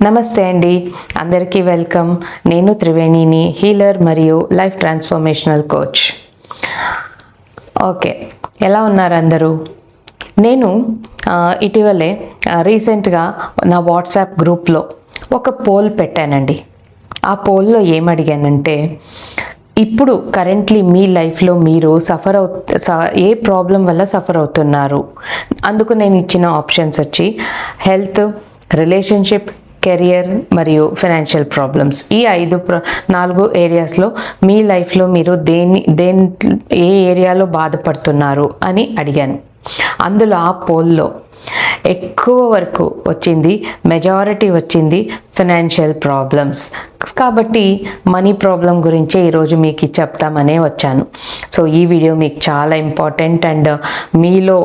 నమస్తే అండి, అందరికీ వెల్కమ్. నేను త్రివేణిని, హీలర్ మరియు లైఫ్ ట్రాన్స్ఫర్మేషనల్ కోచ్. ఓకే, ఎలా ఉన్నారు అందరూ? నేను ఇటీవలే రీసెంట్గా నా వాట్సాప్ గ్రూప్లో ఒక పోల్ పెట్టానండి. ఆ పోల్లో ఏమడిగానంటే, ఇప్పుడు కరెంట్లీ మీ లైఫ్లో మీరు ఏ ప్రాబ్లం వల్ల సఫర్ అవుతున్నారు? అందుకు నేను ఇచ్చిన ఆప్షన్స్ వచ్చి హెల్త్, రిలేషన్షిప్, కెరియర్ మరియు ఫైనాన్షియల్ ప్రాబ్లమ్స్. ఈ 4 ఏరియాస్లో మీ లైఫ్లో మీరు ఏ ఏరియాలో బాధపడుతున్నారు అని అడిగాను. అందులో ఆ పోల్లో ఎక్కువ వరకు వచ్చింది, మెజారిటీ వచ్చింది ఫైనాన్షియల్ ప్రాబ్లమ్స్. కాబట్టి మనీ ప్రాబ్లం గురించే ఈరోజు మీకు చెప్తామనే వచ్చాను. సో ఈ వీడియో మీకు చాలా ఇంపార్టెంట్ అండ్ మీలో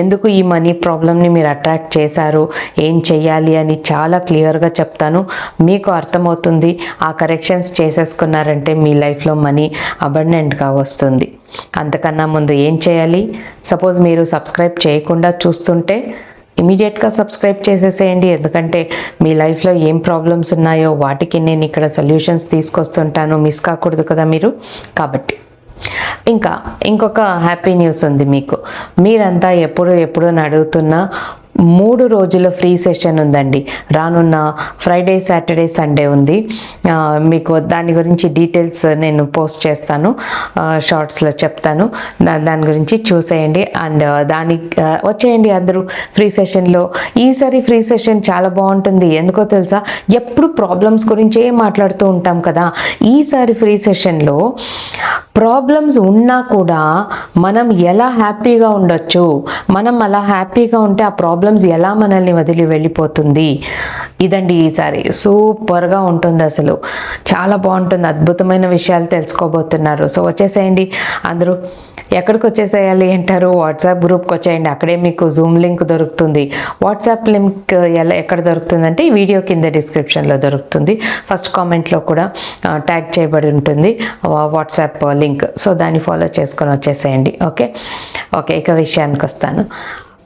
ఎందుకు ఈ మనీ ప్రాబ్లమ్ని మీరు అట్రాక్ట్ చేశారు, ఏం చెయ్యాలి అని చాలా క్లియర్గా చెప్తాను. మీకు అర్థమవుతుంది. ఆ కరెక్షన్స్ చేసేసుకున్నారంటే మీ లైఫ్లో మనీ అబండెంట్గా వస్తుంది. అంతకన్నా ముందు ఏం చేయాలి? సపోజ్ మీరు సబ్స్క్రైబ్ చేయకుండా చూస్తుంటే ఇమీడియట్గా సబ్స్క్రైబ్ చేసేసేయండి. ఎందుకంటే మీ లైఫ్లో ఏం ప్రాబ్లమ్స్ ఉన్నాయో వాటికి నేను ఇక్కడ సొల్యూషన్స్ తీసుకొస్తుంటాను. మిస్ కాకూడదు కదా మీరు. కాబట్టి ఇంకొక హ్యాపీ న్యూస్ ఉంది మీకు. మీరంతా ఎప్పుడు అడుగుతున్న 3 రోజుల ఫ్రీ సెషన్ ఉందండి. రానున్న ఫ్రైడే, సాటర్డే, సండే ఉంది. మీకు దాని గురించి డీటెయిల్స్ నేను పోస్ట్ చేస్తాను, షార్ట్స్లో చెప్తాను. దాని గురించి చూసేయండి అండ్ వచ్చేయండి అందరూ ఫ్రీ సెషన్లో. ఈసారి ఫ్రీ సెషన్ చాలా బాగుంటుంది. ఎందుకో తెలుసా? ఎప్పుడు ప్రాబ్లమ్స్ గురించే మాట్లాడుతూ ఉంటాం కదా. ఈసారి ఫ్రీ సెషన్లో ప్రాబ్లమ్స్ ఉన్నా కూడా మనం ఎలా హ్యాపీగా ఉండొచ్చు, మనం అలా హ్యాపీగా ఉంటే ఆ ప్రాబ్లమ్స్ ఎలా మనల్ని వదిలి వెళ్ళిపోతుంది, ఇదండి ఈసారి సూపర్గా ఉంటుంది. అసలు చాలా బాగుంటుంది. అద్భుతమైన విషయాలు తెలుసుకోబోతున్నారు. సో వచ్చేసేయండి అందరూ. ఎక్కడికి వచ్చేసేయాలి అంటారు? వాట్సాప్ గ్రూప్కి వచ్చేయండి. అక్కడే మీకు జూమ్ లింక్ దొరుకుతుంది. వాట్సాప్ లింక్ ఎక్కడ దొరుకుతుందంటే ఈ వీడియో కింద డిస్క్రిప్షన్లో దొరుకుతుంది. ఫస్ట్ కామెంట్లో కూడా ట్యాగ్ చేయబడి ఉంటుంది వాట్సాప్ లింక్. సో దాన్ని ఫాలో చేసుకొని వచ్చేసేయండి. ఓకే, ఇక విషయానికి వస్తాను.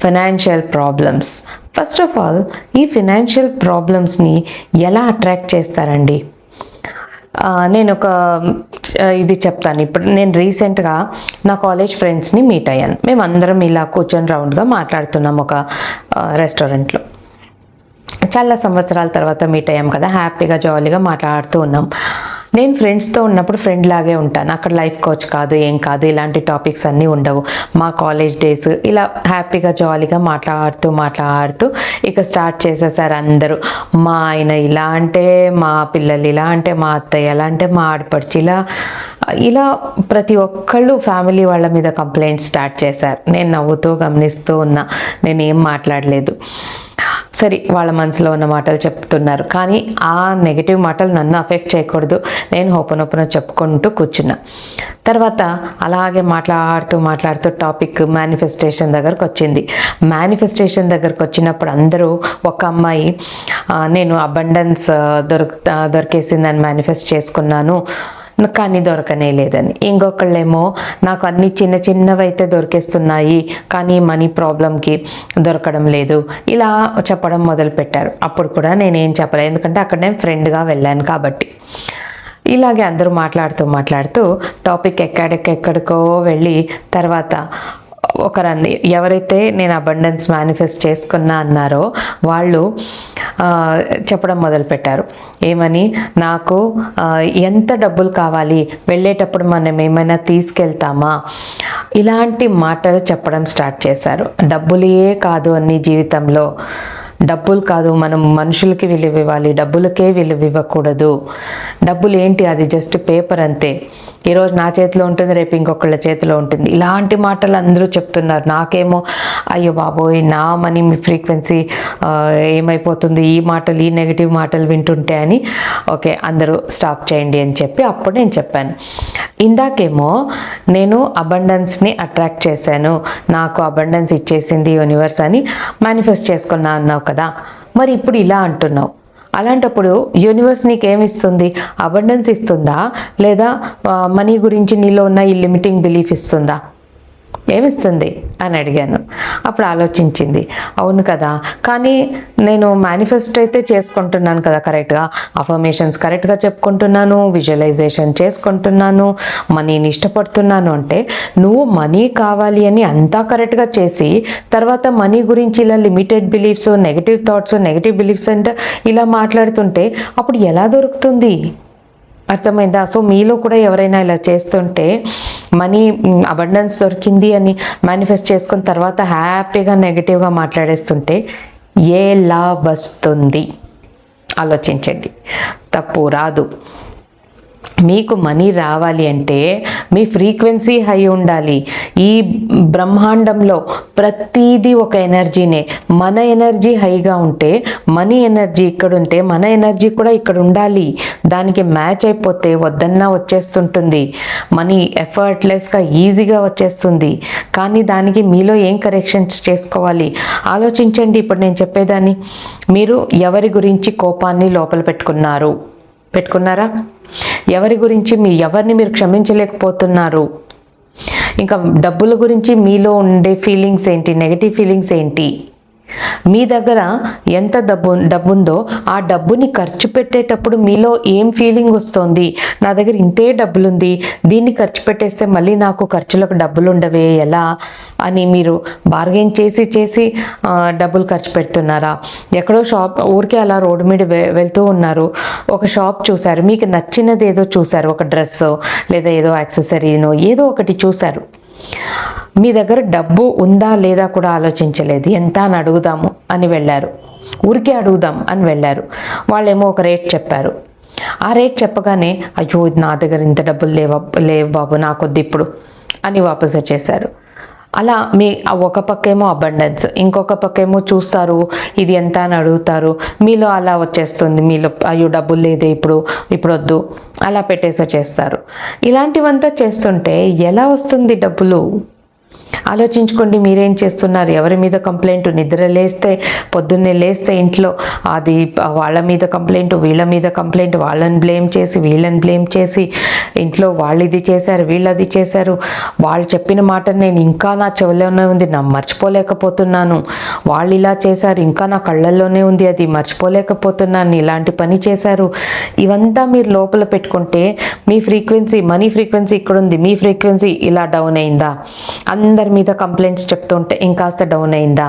Financial problems. First of all, ఈ ఫైనాన్షియల్ ప్రాబ్లమ్స్ని ఎలా అట్రాక్ట్ చేస్తారండి? నేను ఇది చెప్తాను. ఇప్పుడు నేను రీసెంట్గా నా కాలేజ్ ఫ్రెండ్స్ని మీట్ అయ్యాను. మేమందరం ఇలా కూర్చొని రౌండ్గా మాట్లాడుతున్నాం ఒక రెస్టారెంట్లో. చాలా సంవత్సరాల తర్వాత మీట్ అయ్యాం కదా, హ్యాపీగా జాలీగా మాట్లాడుతూ ఉన్నాం. నేను ఫ్రెండ్స్తో ఉన్నప్పుడు ఫ్రెండ్ లాగే ఉంటాను. అక్కడ లైఫ్ కోచ్ కాదు, ఏం కాదు, ఇలాంటి టాపిక్స్ అన్నీ ఉండవు. మా కాలేజ్ డేస్ ఇలా హ్యాపీగా జాలీగా మాట్లాడుతూ ఇక స్టార్ట్ చేసేసారు అందరూ. మా ఆయన ఇలా అంటే, మా పిల్లలు ఇలా అంటే, మా అత్తయ్య ఎలా అంటే, మా ఆడపడిచి ఇలా ప్రతి ఒక్కళ్ళు ఫ్యామిలీ వాళ్ళ మీద కంప్లైంట్స్ స్టార్ట్ చేశారు. నేను నవ్వుతూ గమనిస్తూ ఉన్నా, నేనేం మాట్లాడలేదు. సరే, వాళ్ళ మనసులో ఉన్న మాటలు చెప్తున్నారు, కానీ ఆ నెగిటివ్ మాటలు నన్ను అఫెక్ట్ చేయకూడదు. నేను హోపనొప్పున చెప్పుకుంటూ కూర్చున్నా. తర్వాత అలాగే మాట్లాడుతూ టాపిక్ మేనిఫెస్టేషన్ దగ్గరకు వచ్చింది. మేనిఫెస్టేషన్ దగ్గరకు వచ్చినప్పుడు అందరూ, ఒక అమ్మాయి నేను అబండెన్స్ దొరికేసిందని మేనిఫెస్ట్ చేసుకున్నాను కానీ దొరకనే లేదని. ఇంకొకళ్ళేమో నాకు అన్ని చిన్నవైతే దొరికేస్తున్నాయి కానీ మనీ ప్రాబ్లంకి దొరకడం లేదు, ఇలా చెప్పడం మొదలుపెట్టారు. అప్పుడు కూడా నేనేం చెప్పలేదు, ఎందుకంటే అక్కడ నేను ఫ్రెండ్గా వెళ్ళాను కాబట్టి. ఇలాగే అందరూ మాట్లాడుతూ టాపిక్ ఎక్కడికో వెళ్ళి తర్వాత ఒకరన్ని ఎవరైతే నేను అబండెన్స్ మేనిఫెస్ట్ చేసుకున్నా అన్నారో వాళ్ళు చెప్పడం మొదలుపెట్టారు. ఏమని? నాకు ఎంత డబ్బులు కావాలి, వెళ్ళేటప్పుడు మనం ఏమైనా తీసుకెళ్తామా, ఇలాంటి మాటలు చెప్పడం స్టార్ట్ చేశారు. డబ్బులే కాదు అన్ని జీవితంలో, డబ్బులు కాదు, మనం మనుషులకి విలువ ఇవ్వాలి, డబ్బులకే విలువ ఇవ్వకూడదు. డబ్బులు ఏంటి? అది జస్ట్ పేపర్ అంతే. ఈరోజు నా చేతిలో ఉంటుంది, రేపు ఇంకొకళ్ళ చేతిలో ఉంటుంది. ఇలాంటి మాటలు అందరూ చెప్తున్నారు. నాకేమో అయ్యో బాబోయ్, నా మనీ ఫ్రీక్వెన్సీ ఏమైపోతుంది ఈ నెగిటివ్ మాటలు వింటుంటే అని. ఓకే, అందరూ స్టాప్ చేయండి అని చెప్పి అప్పుడు నేను చెప్పాను. ఇందాకేమో నేను అబండెన్స్ని అట్రాక్ట్ చేశాను, నాకు అబండెన్స్ ఇచ్చేసింది యూనివర్స్ అని మేనిఫెస్ట్ చేసుకున్నా అన్నావు కదా, మరి ఇప్పుడు ఇలా అంటున్నావు. అలాంటప్పుడు యూనివర్స్ నీకేమిస్తుంది? అబండెన్స్ ఇస్తుందా, లేదా మనీ గురించి నీలో ఉన్న ఈ లిమిటింగ్ బిలీఫ్ ఇస్తుందా? ఏమిస్తుంది అని అడిగాను. అప్పుడు ఆలోచించింది, అవును కదా, కానీ నేను మేనిఫెస్ట్ అయితే చేసుకుంటున్నాను కదా కరెక్ట్గా, అఫర్మేషన్స్ కరెక్ట్గా చెప్పుకుంటున్నాను, విజువలైజేషన్ చేసుకుంటున్నాను, మనీని ఇష్టపడుతున్నాను అంటే నువ్వు మనీ కావాలి అని అంతా కరెక్ట్గా చేసి తర్వాత మనీ గురించి ఇలా limited beliefs, negative thoughts, negative beliefs అంటే ఇలా మాట్లాడుతుంటే అప్పుడు ఎలా దొరుకుతుంది? అర్థమైందా? సో మీలో కూడా ఎవరైనా ఇలా చేస్తుంటే మనీ అబండెన్స్ దొరికింది అని మేనిఫెస్ట్ చేసుకున్న తర్వాత హ్యాపీగా నెగిటివ్గా మాట్లాడేస్తుంటే ఎలా వస్తుంది? ఆలోచించండి. తప్పు రాదు. మీకు మనీ రావాలి అంటే మీ ఫ్రీక్వెన్సీ హై ఉండాలి. ఈ బ్రహ్మాండంలో ప్రతిదీ ఒక ఎనర్జీనే. మన ఎనర్జీ హైగా ఉంటే మనీ ఎనర్జీ ఇక్కడ ఉంటే మన ఎనర్జీ కూడా ఇక్కడ ఉండాలి. దానికి మ్యాచ్ అయిపోతే వద్దన్నా వచ్చేస్తుంటుంది. మనీ ఎఫర్ట్లెస్గా ఈజీగా వచ్చేస్తుంది. కానీ దానికి మీలో ఏం కరెక్షన్స్ చేసుకోవాలి ఆలోచించండి. ఇప్పుడు నేను చెప్పేదాన్ని మీరు ఎవరి గురించి కోపాన్ని లోపల పెట్టుకున్నారా? ఎవరి గురించి ఎవరిని మీరు క్షమించలేకపోతున్నారు? ఇంకా డబ్బుల గురించి మీలో ఉండే ఫీలింగ్స్ ఏంటి? నెగటివ్ ఫీలింగ్స్ ఏంటి? మీ దగ్గర ఎంత డబ్బుందో ఆ డబ్బుని ఖర్చు పెట్టేటప్పుడు మీలో ఏం ఫీలింగ్ వస్తుంది? నా దగ్గర ఇంతే డబ్బులుంది, దీన్ని ఖర్చు పెట్టేస్తే మళ్ళీ నాకు ఖర్చులకు డబ్బులు ఉండవే ఎలా అని మీరు బార్గెన్ చేసి డబ్బులు ఖర్చు పెడుతున్నారా? ఎక్కడో షాప్ ఊరికే అలా రోడ్డు మీద వెళ్తూ ఉన్నారు, ఒక షాప్ చూశారు, మీకు నచ్చినది ఏదో చూశారు, ఒక డ్రెస్ లేదా ఏదో యాక్సెసరీనో ఏదో ఒకటి చూశారు. మీ దగ్గర డబ్బు ఉందా లేదా కూడా ఆలోచించలేదు. ఎంత అని అడుగుదాము అని వెళ్ళారు, ఊరికే అడుగుదాం అని వెళ్ళారు. వాళ్ళేమో ఒక రేట్ చెప్పారు. ఆ రేట్ చెప్పగానే అయ్యో నా దగ్గర ఇంత డబ్బులు లేవు బాబు, నాకొద్దు ఇప్పుడు అని వాపసు వచ్చేసారు. అలా మీ ఒక పక్కేమో అబండెన్స్, ఇంకొక పక్కేమో చూస్తారు ఇది ఎంత అని అడుగుతారు. మీలో అలా వచ్చేస్తుంది, మీలో అయ్యో డబ్బులు లేదే ఇప్పుడు వద్దు అలా పెట్టేసి వచ్చేస్తారు. ఇలాంటివంతా చేస్తుంటే ఎలా వస్తుంది డబ్బులు? ఆలోచించుకోండి. మీరేం చేస్తున్నారు? ఎవరి మీద కంప్లైంట్? పొద్దున్నే లేస్తే ఇంట్లో అది వాళ్ళ మీద కంప్లైంట్, వీళ్ళ మీద కంప్లైంట్, వాళ్ళని బ్లేమ్ చేసి వీళ్ళని బ్లేమ్ చేసి ఇంట్లో వాళ్ళు ఇది చేశారు, వీళ్ళు అది చేశారు, వాళ్ళు చెప్పిన మాట నేను ఇంకా నా చెవులోనే ఉంది, నా మర్చిపోలేకపోతున్నాను, వాళ్ళు ఇలా చేశారు ఇంకా నా కళ్ళల్లోనే ఉంది, అది మర్చిపోలేకపోతున్నాను, ఇలాంటి పని చేశారు. ఇవంతా మీరు లోపల పెట్టుకుంటే మీ ఫ్రీక్వెన్సీ, మనీ ఫ్రీక్వెన్సీ ఇక్కడ ఉంది, మీ ఫ్రీక్వెన్సీ ఇలా డౌన్ అయిందా? అందరి మీద కంప్లైంట్స్ చెప్తుంటే ఇంకాస్త డౌన్ అయిందా?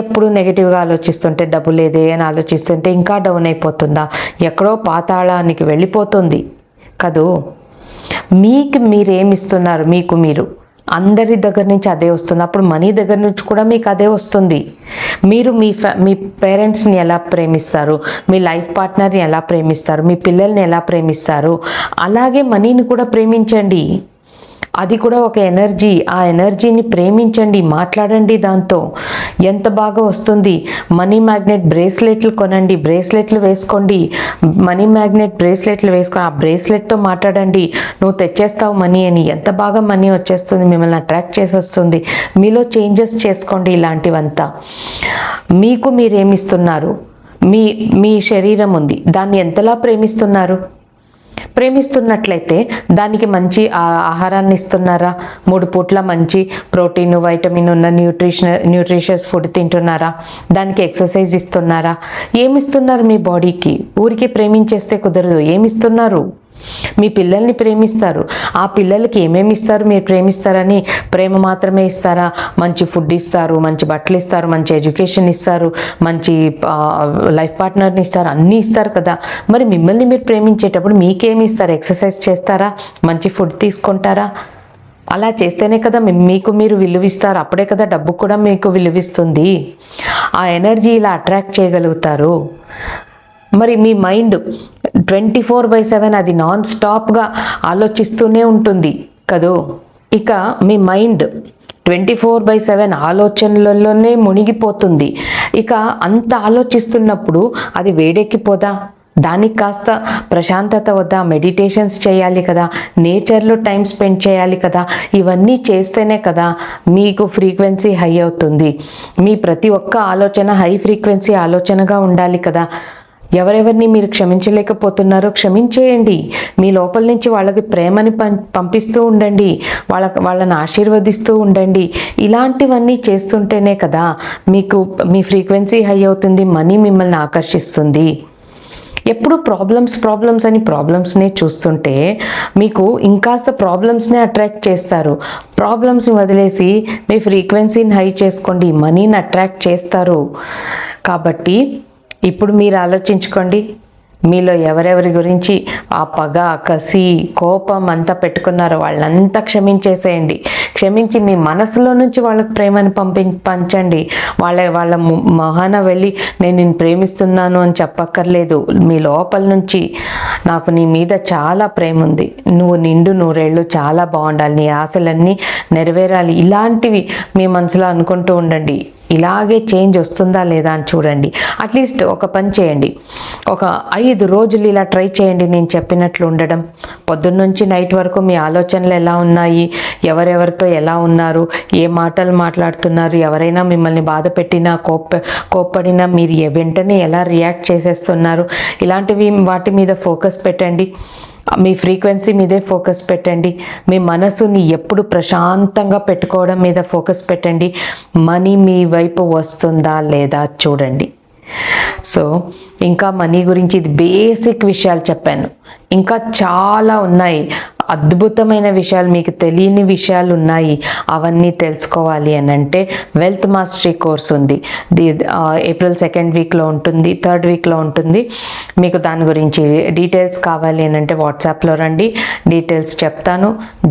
ఎప్పుడు నెగిటివ్గా ఆలోచిస్తుంటే డబ్బు లేదే అని ఆలోచిస్తుంటే ఇంకా డౌన్ అయిపోతుందా? ఎక్కడో పాతాళానికి వెళ్ళిపోతుంది కదూ. మీరేమిస్తున్నారు? మీరు అందరి దగ్గర నుంచి అదే వస్తుంది. అప్పుడు మనీ దగ్గర నుంచి కూడా మీకు అదే వస్తుంది. మీరు మీ పేరెంట్స్ని ఎలా ప్రేమిస్తారు, మీ లైఫ్ పార్ట్నర్ని ఎలా ప్రేమిస్తారు, మీ పిల్లల్ని ఎలా ప్రేమిస్తారు, అలాగే మనీని కూడా ప్రేమించండి. అది కూడా ఒక ఎనర్జీ. ఆ ఎనర్జీని ప్రేమించండి, మాట్లాడండి దాంతో. ఎంత బాగా వస్తుంది. మనీ మ్యాగ్నెట్ బ్రేస్లెట్లు కొనండి, బ్రేస్లెట్లు వేసుకోండి, మనీ మ్యాగ్నెట్ బ్రేస్లెట్లు వేసుకొని ఆ బ్రేస్లెట్తో మాట్లాడండి, నువ్వు తెచ్చేస్తావు మనీ అని. ఎంత బాగా మనీ వచ్చేస్తుంది, మిమ్మల్ని అట్రాక్ట్ చేసేస్తుంది. మీలో చేంజెస్ చేసుకోండి. ఇలాంటివంతా మీరేమిస్తున్నారు? మీ శరీరం ఉంది, దాన్ని ఎంతలా ప్రేమిస్తున్నట్లయితే దానికి మంచి ఆహారాన్ని ఇస్తున్నారా? 3 పూట్ల మంచి ప్రోటీన్, వైటమిన్ ఉన్న న్యూట్రిషియస్ ఫుడ్ తింటున్నారా? దానికి ఎక్సర్సైజ్ ఇస్తున్నారా? ఏమిస్తున్నారు మీ బాడీకి? ఊరికే ప్రేమించేస్తే కుదరదు. ఏమిస్తున్నారు? మీ పిల్లల్ని ప్రేమిస్తారు, ఆ పిల్లలకి ఏమేమి ఇస్తారు? మీరు ప్రేమిస్తారని ప్రేమ మాత్రమే ఇస్తారా? మంచి ఫుడ్ ఇస్తారు, మంచి బట్టలు ఇస్తారు, మంచి ఎడ్యుకేషన్ ఇస్తారు, మంచి లైఫ్ పార్ట్నర్ని ఇస్తారు, అన్నీ ఇస్తారు కదా. మరి మిమ్మల్ని మీరు ప్రేమించేటప్పుడు మీకేమి ఇస్తారు? ఎక్సర్సైజ్ చేస్తారా? మంచి ఫుడ్ తీసుకుంటారా? అలా చేస్తేనే కదా మీరు విలువిస్తారు. అప్పుడే కదా డబ్బు కూడా మీకు విలువిస్తుంది. ఆ ఎనర్జీ ఇలా అట్రాక్ట్ చేయగలుగుతారు. మరి మీ మైండ్ 24/7 అది నాన్ స్టాప్గా ఆలోచిస్తూనే ఉంటుంది కదూ. ఇక మీ మైండ్ 24/7 ఆలోచనలలోనే మునిగిపోతుంది. ఇక అంత ఆలోచిస్తున్నప్పుడు అది వేడెక్కిపోదా? దానికి కాస్త ప్రశాంతత వద్ద మెడిటేషన్స్ చేయాలి కదా, నేచర్లో టైం స్పెండ్ చేయాలి కదా. ఇవన్నీ చేస్తేనే కదా మీకు ఫ్రీక్వెన్సీ హై అవుతుంది. మీ ప్రతి ఒక్క ఆలోచన హై ఫ్రీక్వెన్సీ ఆలోచనగా ఉండాలి కదా. ఎవరెవరిని మీరు క్షమించలేకపోతున్నారో క్షమించేయండి. మీ లోపల నుంచి వాళ్ళకి ప్రేమని పంపిస్తూ ఉండండి, వాళ్ళని ఆశీర్వదిస్తూ ఉండండి. ఇలాంటివన్నీ చేస్తుంటేనే కదా మీకు మీ ఫ్రీక్వెన్సీ హై అవుతుంది, మనీ మిమ్మల్ని ఆకర్షిస్తుంది. ఎప్పుడు ప్రాబ్లమ్స్ అని ప్రాబ్లమ్స్నే చూస్తుంటే మీకు ఇంకాస్త ప్రాబ్లమ్స్నే అట్రాక్ట్ చేస్తారు. ప్రాబ్లమ్స్ని వదిలేసి మీ ఫ్రీక్వెన్సీని హై చేసుకోండి, మనీని అట్రాక్ట్ చేస్తారు. కాబట్టి ఇప్పుడు మీరు ఆలోచించుకోండి, మీలో ఎవరెవరి గురించి ఆ పగ, కసి, కోపం అంతా పెట్టుకున్నారో వాళ్ళంతా క్షమించేసేయండి. క్షమించి మీ మనసులో నుంచి వాళ్ళకి ప్రేమను పంచండి. వాళ్ళ మొహాన వెళ్ళి నేను నిన్ను ప్రేమిస్తున్నాను అని చెప్పక్కర్లేదు. మీ లోపల నుంచి నాకు నీ మీద చాలా ప్రేమ ఉంది, నువ్వు నిండు నూరేళ్ళు చాలా బాగుండాలి, నీ ఆశలన్నీ నెరవేరాలి, ఇలాంటివి మీ మనసులో అనుకుంటూ ఉండండి. ఇలాగే చేంజ్ వస్తుందా లేదా అని చూడండి. అట్లీస్ట్ ఒక పని చేయండి, ఒక 5 రోజులు ఇలా ట్రై చేయండి. నేను చెప్పినట్లు ఉండడం, పొద్దున్నుంచి నైట్ వరకు మీ ఆలోచనలు ఎలా ఉన్నాయి, ఎవరెవరితో ఎలా ఉన్నారు, ఏ మాటలు మాట్లాడుతున్నారు, ఎవరైనా మిమ్మల్ని బాధ పెట్టినా కోప్పడినా మీరు వెంటనే ఎలా రియాక్ట్ చేసేస్తున్నారు, ఇలాంటివి వాటి మీద ఫోకస్ పెట్టండి. మీ ఫ్రీక్వెన్సీ మీదే ఫోకస్ పెట్టండి. మీ మనసుని ఎప్పుడు ప్రశాంతంగా పెట్టుకోవడం మీద ఫోకస్ పెట్టండి. మనీ మీ వైపు వస్తుందా లేదా చూడండి. సో ఇంకా మనీ గురించి ఇది బేసిక్ విషయాలు చెప్పాను. ఇంకా చాలా ఉన్నాయి, అద్భుతమైన విషయాలు, మీకు తెలియని విషయాలు ఉన్నాయి. అవన్నీ తెలుసుకోవాలి అని అంటే వెల్త్ మాస్టరీ కోర్స్ ఉంది. ఏప్రిల్ 2nd వీక్లో ఉంటుంది, 3rd వీక్లో ఉంటుంది. మీకు దాని గురించి డీటెయిల్స్ కావాలి అని అంటే వాట్సాప్లో రండి, డీటెయిల్స్ చెప్తాను.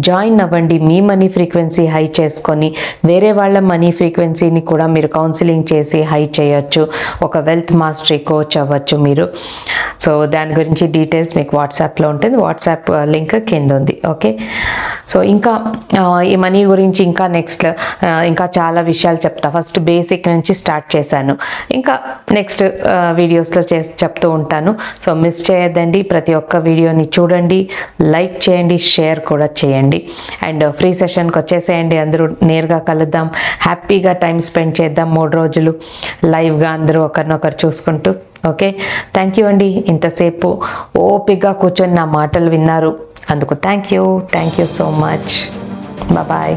జాయిన్ అవ్వండి. మీ మనీ ఫ్రీక్వెన్సీ హై చేసుకొని వేరే వాళ్ళ మనీ ఫ్రీక్వెన్సీని కూడా మీరు కౌన్సిలింగ్ చేసి హై చేయొచ్చు. ఒక వెల్త్ మాస్టరీ కోచ్ అవ్వచ్చు మీరు. సో దాని గురించి డీటెయిల్స్ మీకు వాట్సాప్లో ఉంటుంది. వాట్సాప్ లింక్ కింద ఉంది. ఓకే, సో ఇంకా ఈ మనీ గురించి ఇంకా నెక్స్ట్ ఇంకా చాలా విషయాలు చెప్తా. ఫస్ట్ బేసిక్ నుంచి స్టార్ట్ చేశాను, ఇంకా నెక్స్ట్ వీడియోస్లో చెప్తూ ఉంటాను. సో మిస్ చేయొద్దండి, ప్రతి ఒక్క వీడియోని చూడండి, లైక్ చేయండి, షేర్ కూడా చేయండి. అండ్ ఫ్రీ సెషన్కి వచ్చేసేయండి, అందరూ నేరుగా కలుద్దాం, హ్యాపీగా టైం స్పెండ్ చేద్దాం 3 రోజులు లైవ్గా అందరూ ఒకరినొకరు చూసుకుంటూ. ఓకే, థ్యాంక్ యూ అండి. ఇంతసేపు ఓపికగా కూర్చొని నా మాటలు విన్నారు, అందుకు thank you so much. Bye.